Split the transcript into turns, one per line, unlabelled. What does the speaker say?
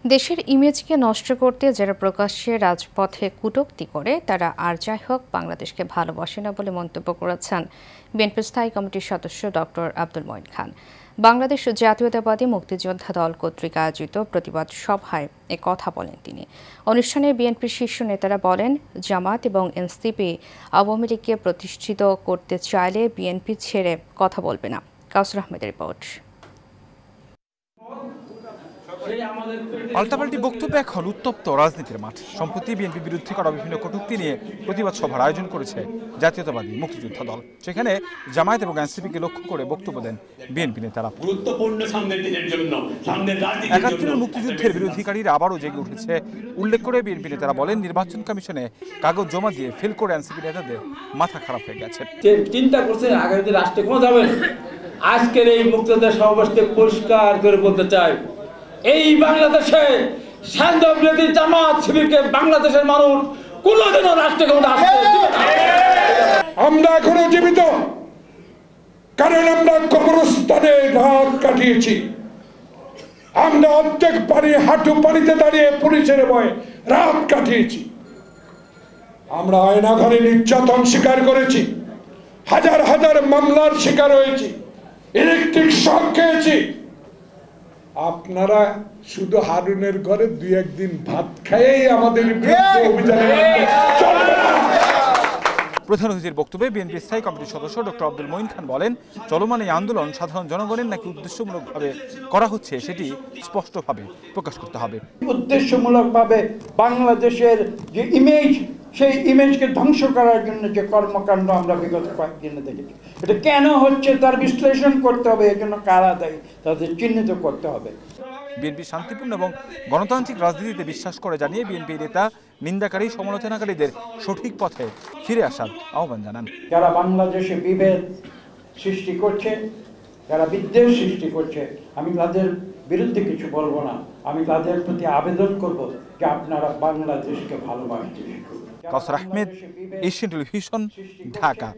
দেশের ইমেজকে নষ্ট করতে যারা প্রকাশ্যে রাজপথে কটূক্তি করে তারা আর যাই হোক বাংলাদেশকে ভালোবাসে না বলে মন্তব্য করেছেন বিএনপির স্থায়ী কমিটির সদস্য ডক্টর আব্দুল মঈন খান। বাংলাদেশ জাতীয়তাবাদী মুক্তিযোদ্ধা দল কর্তৃক আয়োজিত প্রতিবাদ সভায় এ কথা বলেন তিনি। অনুষ্ঠানে বিএনপির শীর্ষ নেতারা বলেন, জামাত এবং এনসিপি আওয়ামী লীগকে প্রতিষ্ঠিত করতে চাইলে বিএনপি ছেড়ে কথা বলবে না। কাউসার আহমেদের রিপোর্ট।
পাল্টাপাল্টি বক্তব্য এখন উত্তপ্ত রাজনীতির মাঠ। সম্প্রতি বিএনপির বিরুদ্ধে করা বিভিন্ন কটূক্তি নিয়ে প্রতিবাদ সভার আয়োজন করেছে জাতীয়তাবাদী মুক্তিযোদ্ধা দল। সেখানে জামায়াত এবং এনসিপিকে লক্ষ্য করে বক্তব্য দেন বিএনপি নেতারা। একাত্তরের মুক্তিযুদ্ধের বিরোধীকারীরা আবারও জেগে উঠেছে উল্লেখ করে বিএনপি নেতারা বলেন, নির্বাচন কমিশনে কাগজ জমা দিয়ে ফেল করে এনসিপি নেতাদের মাথা খারাপ হয়ে গেছে।
চিন্তা করছেন আগামীতে রাষ্ট্রে কোন যাবেন। আজকের এই মুক্তিযোদ্ধা সমাবেশকে পরিষ্কার করে বলতে চাই, এই বাংলাদেশে শান্তিপ্রিয় জামাত শিবিরকে বাংলাদেশের মানুষ কোনোদিনও রাষ্ট্রে
আমরা এখনো জীবিত, কারণ আমরা কবরস্থানে রাত কাটিয়েছি। আমরা অর্ধেক পানি হাঁটু পানিতে দাঁড়িয়ে পুলিশের ভয়ে রাত কাটিয়েছি। আমরা আয়নাঘরে নির্যাতন শিকার করেছি, হাজার হাজার মামলার শিকার হয়েছি, ইলেকট্রিক শক খেয়েছি। আপনারা শুধু হারুনের ঘরে দুই একদিন ভাত খাইয়েই আমাদের বিরুদ্ধে অভিযানে চলবে না।
প্রধান অতিথির বক্তব্যে বিএনপির স্থায়ী কমিটির সদস্য ডক্টর আব্দুল মঈন খান বলেন, চলমান এই আন্দোলন সাধারণ জনগণের নাকি উদ্দেশ্যমূলকভাবে করা হচ্ছে সেটি স্পষ্টভাবে প্রকাশ করতে হবে।
উদ্দেশ্যমূলকভাবে বাংলাদেশের যে ইমেজ, সেই ইমেজকে ধ্বংস করার জন্য যে কর্মকাণ্ড আমরা বিগত কয়েকদিনে দেখেছি, এটা কেন হচ্ছে তার বিশ্লেষণ করতে হবে। এর জন্য কারা দায়ী তাদের চিহ্নিত করতে হবে।
বিএনপি শান্তিপূর্ণ এবং গণতান্ত্রিক রাজনীতিতে বিশ্বাস করে জানিয়ে বিএনপি নেতা নিন্দাকারী সমালোচনাকারীদের সঠিক পথে ফিরে আসার আহ্বান জানান।
যারা বাংলাদেশে বিভেদ সৃষ্টি করছে, যারা বিদ্বেষ সৃষ্টি করছে, আমি তাদের বিরুদ্ধে কিছু বলবো না। আমি তাদের প্রতি আবেদন করব যে আপনারা বাংলাদেশকে ভালোবাসতে শিখুন।
কাউসার আহমেদ, এশিয়ান টেলিভিশন, ঢাকা।